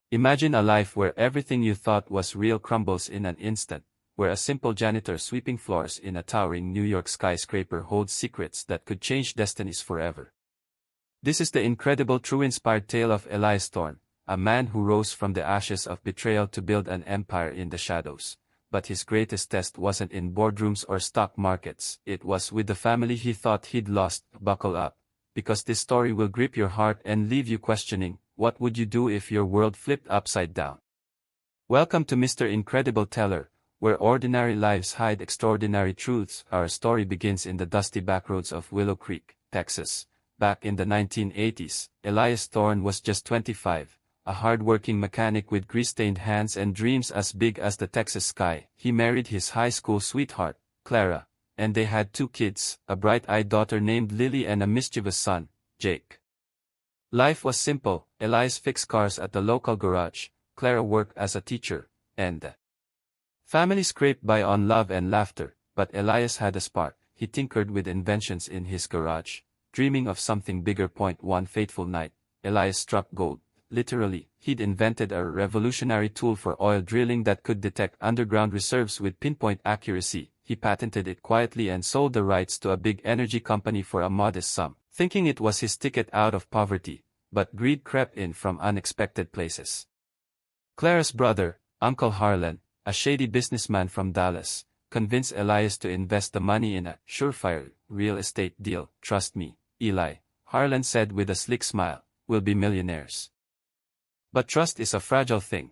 Imagine a life where everything you thought was real crumbles in an instant, where a simple janitor sweeping floors in a towering New York skyscraper holds secrets that could change destinies forever. This is the incredible true-inspired tale of Elias Thorne, a man who rose from the ashes of betrayal to build an empire in the shadows. But his greatest test wasn't in boardrooms or stock markets, it was with the family he thought he'd lost. Buckle up, because this story will grip your heart and leave you questioning, what would you do if your world flipped upside down? Welcome to Mr. Incredible Teller, where ordinary lives hide extraordinary truths. Our story begins in the dusty backroads of Willow Creek, Texas. Back in the 1980s, Elias Thorne was just 25, a hard-working mechanic with grease-stained hands and dreams as big as the Texas sky. He married his high school sweetheart, Clara, and they had 2 kids, a bright-eyed daughter named Lily and a mischievous son, Jake. Life was simple. Elias fixed cars at the local garage, Clara worked as a teacher, and the family scraped by on love and laughter. But Elias had a spark. He tinkered with inventions in his garage, dreaming of something bigger. One fateful night, Elias struck gold. Literally, he'd invented a revolutionary tool for oil drilling that could detect underground reserves with pinpoint accuracy. He patented it quietly and sold the rights to a big energy company for a modest sum, thinking it was his ticket out of poverty. But greed crept in from unexpected places. Clara's brother, Uncle Harlan, a shady businessman from Dallas, convinced Elias to invest the money in a surefire real estate deal. "Trust me, Eli," Harlan said with a slick smile, "we'll be millionaires." But trust is a fragile thing.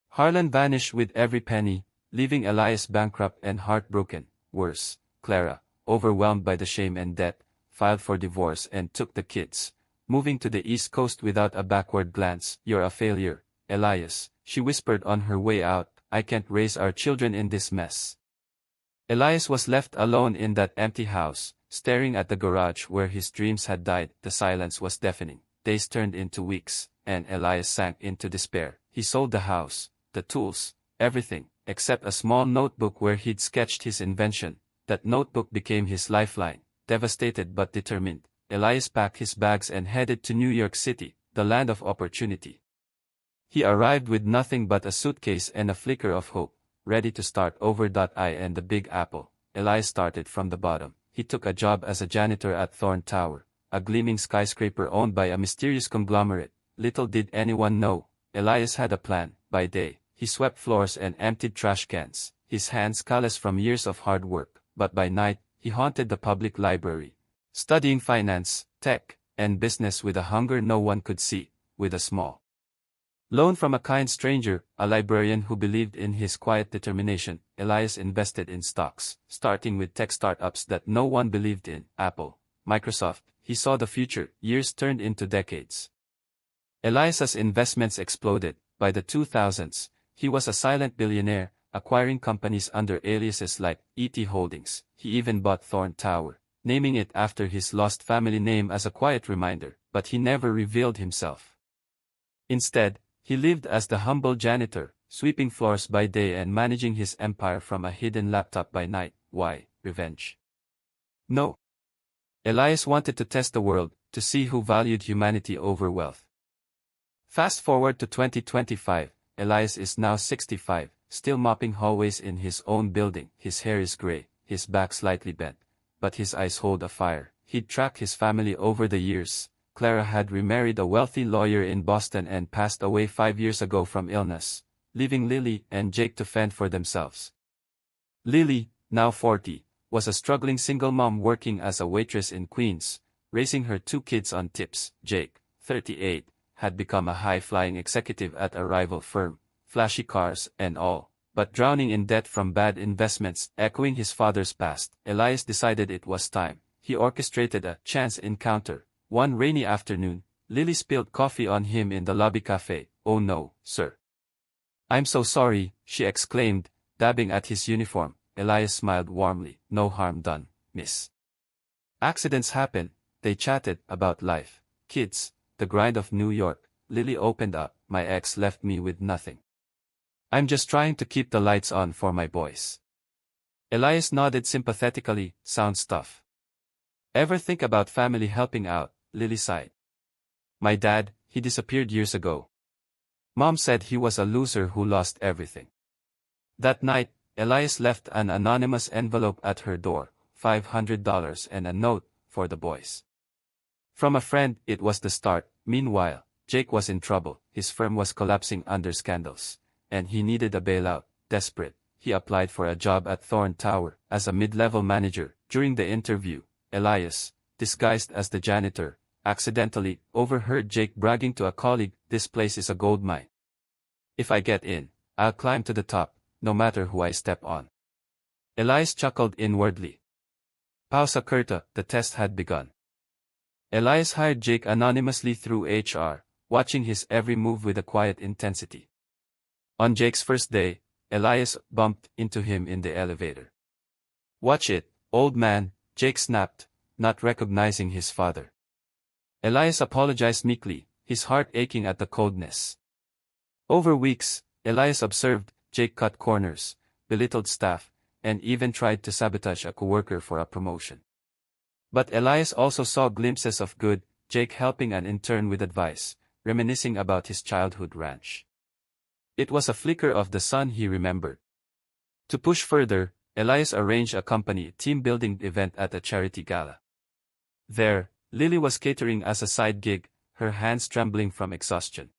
Harlan vanished with every penny, leaving Elias bankrupt and heartbroken. Worse, Clara, overwhelmed by the shame and debt, filed for divorce and took the kids, moving to the East Coast without a backward glance. "You're a failure, Elias," she whispered on her way out. "I can't raise our children in this mess." Elias was left alone in that empty house, staring at the garage where his dreams had died. The silence was deafening. Days turned into weeks, and Elias sank into despair. He sold the house, the tools, everything, except a small notebook where he'd sketched his invention. That notebook became his lifeline. Devastated but determined, Elias packed his bags and headed to New York City, the land of opportunity. He arrived with nothing but a suitcase and a flicker of hope, ready to start over. In the Big Apple, Elias started from the bottom. He took a job as a janitor at Thorne Tower, a gleaming skyscraper owned by a mysterious conglomerate. Little did anyone know, Elias had a plan. By day, he swept floors and emptied trash cans, his hands callous from years of hard work. But by night, he haunted the public library, studying finance, tech, and business with a hunger no one could see. With a small loan from a kind stranger, a librarian who believed in his quiet determination, Elias invested in stocks, starting with tech startups that no one believed in. Apple, Microsoft. He saw the future. Years turned into decades. Elias's investments exploded. By the 2000s, he was a silent billionaire, acquiring companies under aliases like ET Holdings. He even bought Thorne Tower, naming it after his lost family name as a quiet reminder. But he never revealed himself. Instead, he lived as the humble janitor, sweeping floors by day and managing his empire from a hidden laptop by night. Why? Revenge? No. Elias wanted to test the world, to see who valued humanity over wealth. Fast forward to 2025, Elias is now 65, still mopping hallways in his own building. His hair is gray, his back slightly bent, but his eyes hold a fire. He'd tracked his family over the years. Clara had remarried a wealthy lawyer in Boston and passed away 5 years ago from illness, leaving Lily and Jake to fend for themselves. Lily, now 40, was a struggling single mom working as a waitress in Queens, raising her 2 kids on tips. Jake, 38, had become a high-flying executive at a rival firm, flashy cars and all, but drowning in debt from bad investments. Echoing his father's past, Elias decided it was time. He orchestrated a chance encounter. One rainy afternoon, Lily spilled coffee on him in the lobby cafe. "Oh no, sir. I'm so sorry," she exclaimed, dabbing at his uniform. Elias smiled warmly. "No harm done, miss. Accidents happen." They chatted about life, kids, the grind of New York. Lily opened up. "My ex left me with nothing. I'm just trying to keep the lights on for my boys." Elias nodded sympathetically. "Sound stuff. Ever think about family helping out?" Lily sighed. "My dad, he disappeared years ago. Mom said he was a loser who lost everything. That night, Elias left an anonymous envelope at her door, $500 and a note for the boys. From a friend, it was the start. Meanwhile, Jake was in trouble. His firm was collapsing under scandals, and he needed a bailout. Desperate, he applied for a job at Thorne Tower as a mid-level manager. During the interview, Elias, disguised as the janitor, accidentally overheard Jake bragging to a colleague, "This place is a goldmine. If I get in, I'll climb to the top, no matter who I step on." Elias chuckled inwardly. Pausa curta, the test had begun. Elias hired Jake anonymously through HR, watching his every move with a quiet intensity. On Jake's first day, Elias bumped into him in the elevator. "Watch it, old man," Jake snapped, not recognizing his father. Elias apologized meekly, his heart aching at the coldness. Over weeks, Elias observed, Jake cut corners, belittled staff, and even tried to sabotage a coworker for a promotion. But Elias also saw glimpses of good, Jake helping an intern with advice, reminiscing about his childhood ranch. It was a flicker of the sun he remembered. To push further, Elias arranged a company team-building event at a charity gala. There, Lily was catering as a side gig, her hands trembling from exhaustion.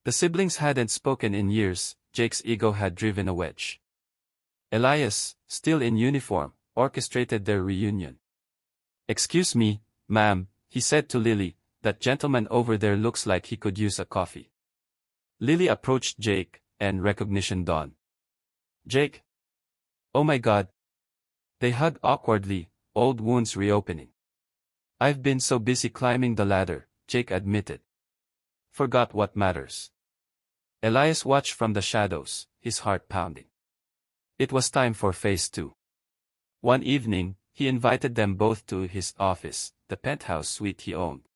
The siblings hadn't spoken in years, Jake's ego had driven a wedge. Elias, still in uniform, orchestrated their reunion. "Excuse me, ma'am," he said to Lily, "that gentleman over there looks like he could use a coffee." Lily approached Jake, and recognition dawned. "Jake? Oh my God." They hugged awkwardly, old wounds reopening. "I've been so busy climbing the ladder," Jake admitted. "Forgot what matters." Elias watched from the shadows, his heart pounding. It was time for phase 2. One evening, he invited them both to his office, the penthouse suite he owned.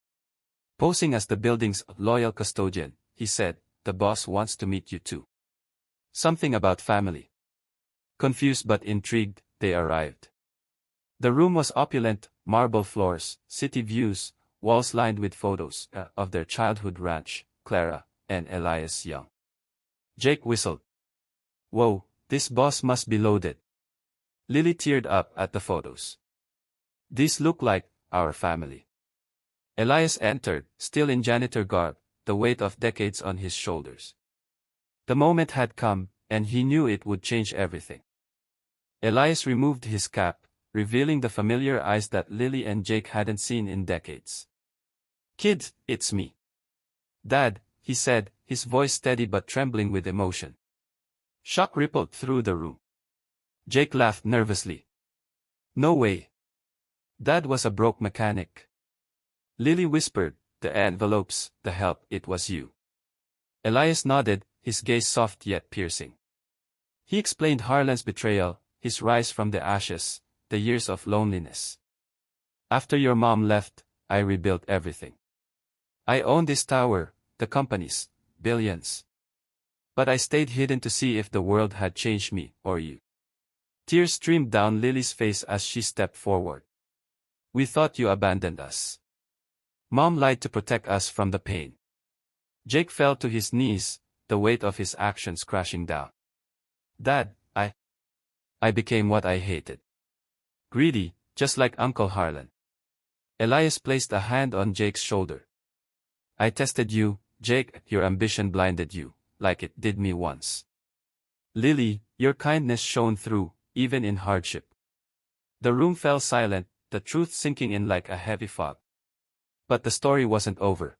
Posing as the building's loyal custodian, he said, "The boss wants to meet you too." Something about family. Confused but intrigued, they arrived. The room was opulent, marble floors, city views, walls lined with photos of their childhood ranch, Clara, and Elias young. Jake whistled. "Whoa, this boss must be loaded." Lily teared up at the photos. "These look like our family." Elias entered, still in janitor garb, the weight of decades on his shoulders. The moment had come, and he knew it would change everything. Elias removed his cap, revealing the familiar eyes that Lily and Jake hadn't seen in decades. "Kid, it's me." "Dad," he said, his voice steady but trembling with emotion. Shock rippled through the room. Jake laughed nervously. "No way. Dad was a broke mechanic." Lily whispered, "The envelopes, the help, it was you." Elias nodded, his gaze soft yet piercing. He explained Harlan's betrayal, his rise from the ashes, the years of loneliness. "After your mom left, I rebuilt everything. I own this tower, the companies, billions. But I stayed hidden to see if the world had changed me, or you." Tears streamed down Lily's face as she stepped forward. "We thought you abandoned us. Mom lied to protect us from the pain." Jake fell to his knees, the weight of his actions crashing down. "Dad, I became what I hated. Greedy, just like Uncle Harlan." Elias placed a hand on Jake's shoulder. "I tested you, Jake, your ambition blinded you, like it did me once. Lily, your kindness shone through, even in hardship." The room fell silent, the truth sinking in like a heavy fog. But the story wasn't over.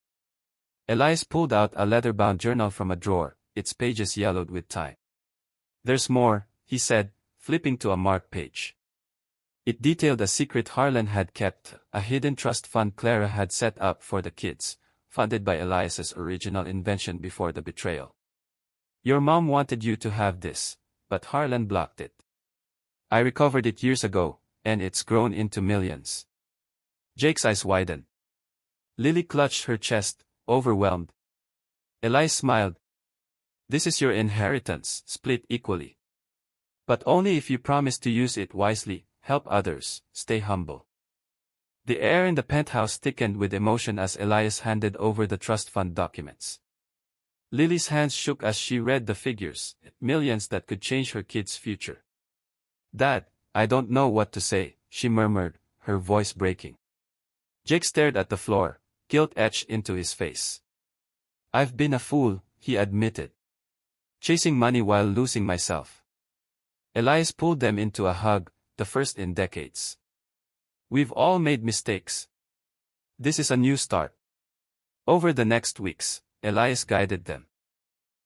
Elias pulled out a leather-bound journal from a drawer, its pages yellowed with time. "There's more," he said, flipping to a marked page. It detailed a secret Harlan had kept, a hidden trust fund Clara had set up for the kids, funded by Elias's original invention before the betrayal. "Your mom wanted you to have this, but Harlan blocked it. I recovered it years ago, and it's grown into millions." Jake's eyes widened. Lily clutched her chest, overwhelmed. Elias smiled. "This is your inheritance, split equally. But only if you promise to use it wisely, help others, stay humble." The air in the penthouse thickened with emotion as Elias handed over the trust fund documents. Lily's hands shook as she read the figures, millions that could change her kid's future. "Dad, I don't know what to say," she murmured, her voice breaking. Jake stared at the floor, guilt etched into his face. "I've been a fool," he admitted. "Chasing money while losing myself." Elias pulled them into a hug, the first in decades. "We've all made mistakes. This is a new start." Over the next weeks, Elias guided them.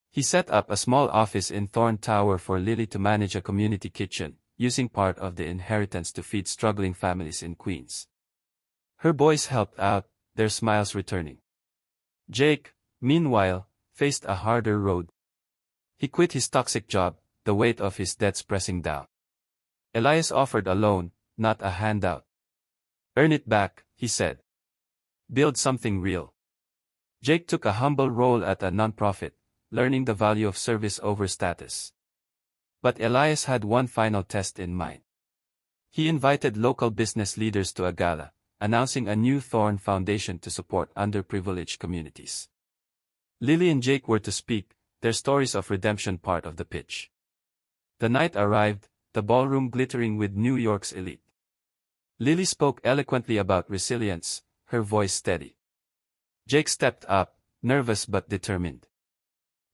He set up a small office in Thorne Tower for Lily to manage a community kitchen, using part of the inheritance to feed struggling families in Queens. Her boys helped out, their smiles returning. Jake, meanwhile, faced a harder road. He quit his toxic job, the weight of his debts pressing down. Elias offered a loan, not a handout. "Earn it back," he said. "Build something real." Jake took a humble role at a nonprofit, learning the value of service over status. But Elias had one final test in mind. He invited local business leaders to a gala, announcing a new Thorne Foundation to support underprivileged communities. Lily and Jake were to speak, their stories of redemption part of the pitch. The night arrived, the ballroom glittering with New York's elite. Lily spoke eloquently about resilience, her voice steady. Jake stepped up, nervous but determined.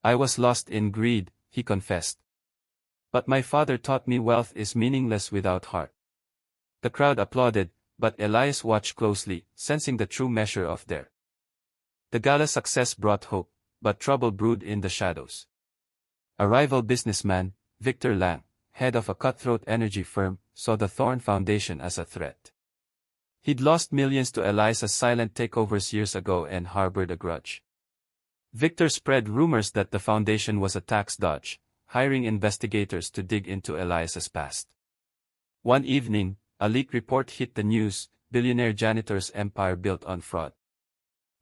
"I was lost in greed," he confessed. "But my father taught me wealth is meaningless without heart." The crowd applauded, but Elias watched closely, sensing the true measure of their. The gala success brought hope, but trouble brewed in the shadows. A rival businessman, Victor Lang, head of a cutthroat energy firm, saw the Thorne Foundation as a threat. He'd lost millions to Elias's silent takeovers years ago and harbored a grudge. Victor spread rumors that the foundation was a tax dodge, hiring investigators to dig into Elias's past. One evening, a leaked report hit the news: billionaire janitor's empire built on fraud.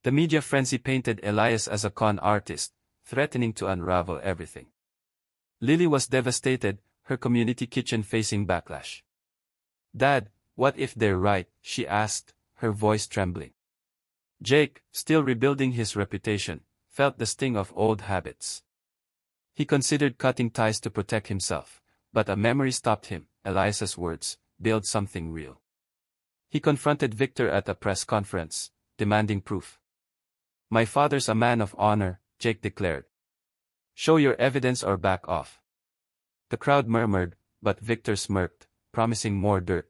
The media frenzy painted Elias as a con artist, threatening to unravel everything. Lily was devastated, her community kitchen facing backlash. "Dad, what if they're right?" she asked, her voice trembling. Jake, still rebuilding his reputation, felt the sting of old habits. He considered cutting ties to protect himself, but a memory stopped him: Elias's words, "Build something real." He confronted Victor at a press conference, demanding proof. "My father's a man of honor," Jake declared. "Show your evidence or back off." The crowd murmured, but Victor smirked, promising more dirt.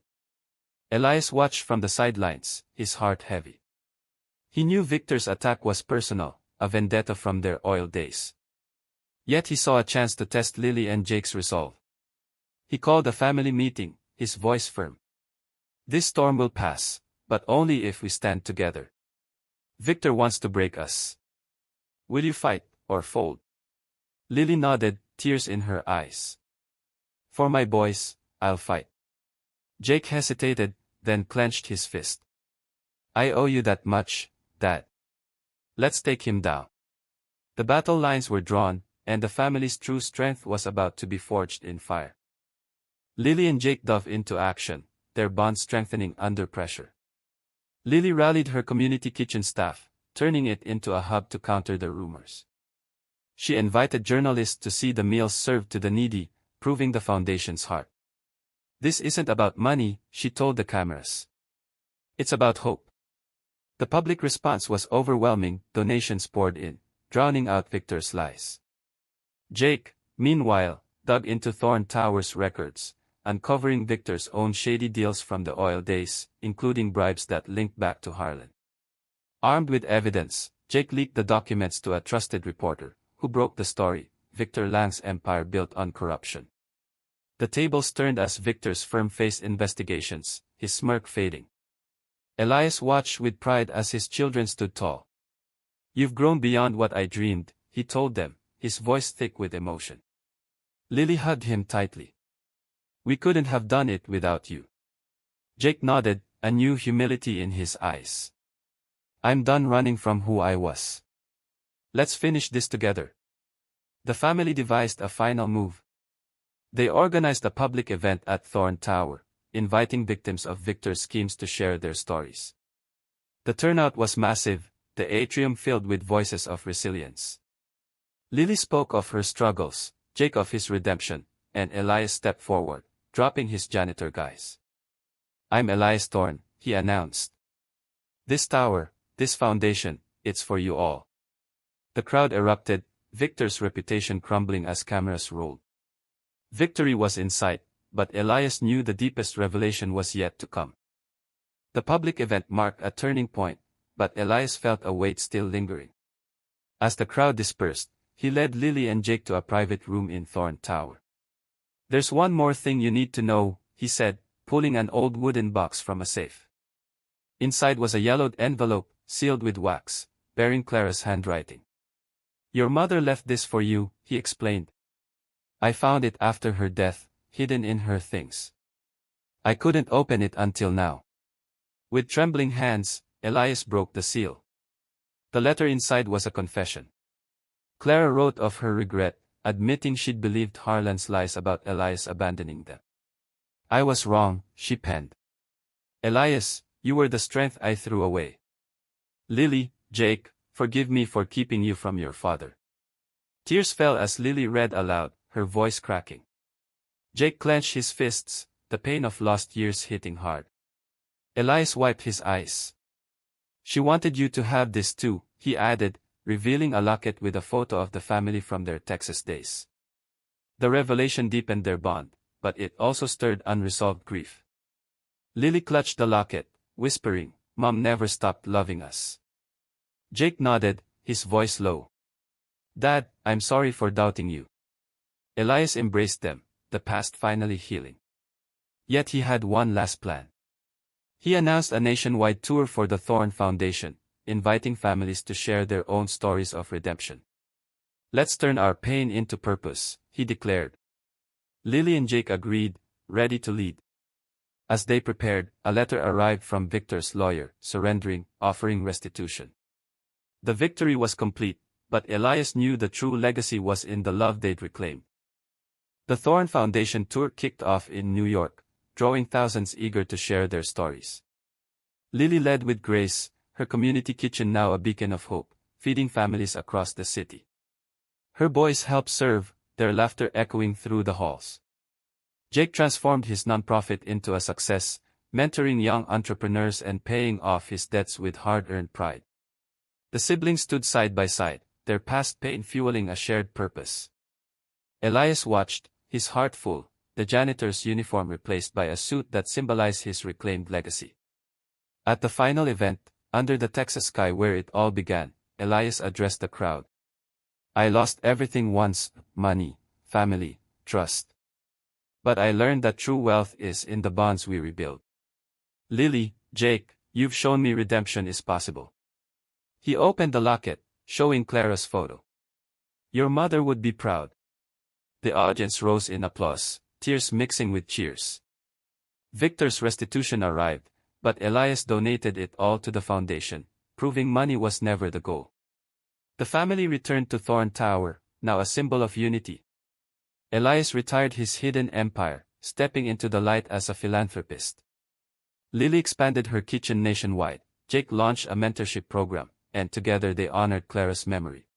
Elias watched from the sidelines, his heart heavy. He knew Victor's attack was personal, a vendetta from their oil days. Yet he saw a chance to test Lily and Jake's resolve. He called a family meeting, his voice firm. "This storm will pass, but only if we stand together. Victor wants to break us. Will you fight, or fold?" Lily nodded, tears in her eyes. "For my boys, I'll fight." Jake hesitated, then clenched his fist. "I owe you that much, Dad. Let's take him down." The battle lines were drawn, and the family's true strength was about to be forged in fire. Lily and Jake dove into action, their bond strengthening under pressure. Lily rallied her community kitchen staff, turning it into a hub to counter the rumors. She invited journalists to see the meals served to the needy, proving the foundation's heart. "This isn't about money," she told the cameras. "It's about hope." The public response was overwhelming, donations poured in, drowning out Victor's lies. Jake, meanwhile, dug into Thorne Tower's records, uncovering Victor's own shady deals from the oil days, including bribes that linked back to Harlan. Armed with evidence, Jake leaked the documents to a trusted reporter, who broke the story: Victor Lang's empire built on corruption. The tables turned as Victor's firm faced investigations, his smirk fading. Elias watched with pride as his children stood tall. "You've grown beyond what I dreamed," he told them, his voice thick with emotion. Lily hugged him tightly. "We couldn't have done it without you." Jake nodded, a new humility in his eyes. "I'm done running from who I was. Let's finish this together." The family devised a final move. They organized a public event at Thorne Tower, inviting victims of Victor's schemes to share their stories. The turnout was massive, the atrium filled with voices of resilience. Lily spoke of her struggles, Jake of his redemption, and Elias stepped forward, dropping his janitor guise. "I'm Elias Thorne," he announced. "This tower, this foundation, it's for you all." The crowd erupted, Victor's reputation crumbling as cameras rolled. Victory was in sight, but Elias knew the deepest revelation was yet to come. The public event marked a turning point, but Elias felt a weight still lingering. As the crowd dispersed, he led Lily and Jake to a private room in Thorne Tower. "There's one more thing you need to know," he said, pulling an old wooden box from a safe. Inside was a yellowed envelope, sealed with wax, bearing Clara's handwriting. "Your mother left this for you," he explained. "I found it after her death, hidden in her things. I couldn't open it until now." With trembling hands, Elias broke the seal. The letter inside was a confession. Clara wrote of her regret, admitting she'd believed Harlan's lies about Elias abandoning them. "I was wrong," she penned. "Elias, you were the strength I threw away. Lily, Jake, forgive me for keeping you from your father." Tears fell as Lily read aloud, her voice cracking. Jake clenched his fists, the pain of lost years hitting hard. Elias wiped his eyes. "She wanted you to have this too," he added, revealing a locket with a photo of the family from their Texas days. The revelation deepened their bond, but it also stirred unresolved grief. Lily clutched the locket, whispering, "Mom never stopped loving us." Jake nodded, his voice low. "Dad, I'm sorry for doubting you." Elias embraced them, the past finally healing. Yet he had one last plan. He announced a nationwide tour for the Thorne Foundation, inviting families to share their own stories of redemption. "Let's turn our pain into purpose," he declared. Lily and Jake agreed, ready to lead. As they prepared, a letter arrived from Victor's lawyer, surrendering, offering restitution. The victory was complete, but Elias knew the true legacy was in the love they'd reclaimed. The Thorne Foundation tour kicked off in New York, drawing thousands eager to share their stories. Lily led with grace, her community kitchen now a beacon of hope, feeding families across the city. Her boys helped serve, their laughter echoing through the halls. Jake transformed his nonprofit into a success, mentoring young entrepreneurs and paying off his debts with hard-earned pride. The siblings stood side by side, their past pain fueling a shared purpose. Elias watched, his heart full, the janitor's uniform replaced by a suit that symbolized his reclaimed legacy. At the final event, under the Texas sky where it all began, Elias addressed the crowd. "I lost everything once, money, family, trust. But I learned that true wealth is in the bonds we rebuild. Lily, Jake, you've shown me redemption is possible." He opened the locket, showing Clara's photo. "Your mother would be proud." The audience rose in applause, tears mixing with cheers. Victor's restitution arrived, but Elias donated it all to the foundation, proving money was never the goal. The family returned to Thorne Tower, now a symbol of unity. Elias retired his hidden empire, stepping into the light as a philanthropist. Lily expanded her kitchen nationwide, Jake launched a mentorship program, and together they honored Clara's memory.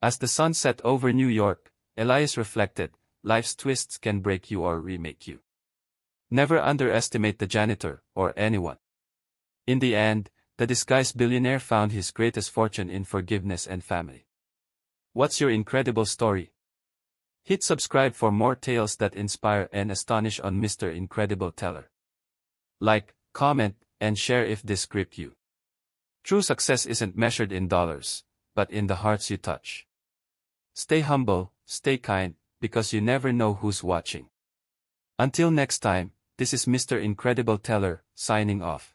As the sun set over New York, Elias reflected, life's twists can break you or remake you. Never underestimate the janitor, or anyone. In the end, the disguised billionaire found his greatest fortune in forgiveness and family. What's your incredible story? Hit subscribe for more tales that inspire and astonish on Mr. Incredible Teller. Like, comment, and share if this gripped you. True success isn't measured in dollars, but in the hearts you touch. Stay humble, stay kind, because you never know who's watching. Until next time, this is Mr. Incredible Teller, signing off.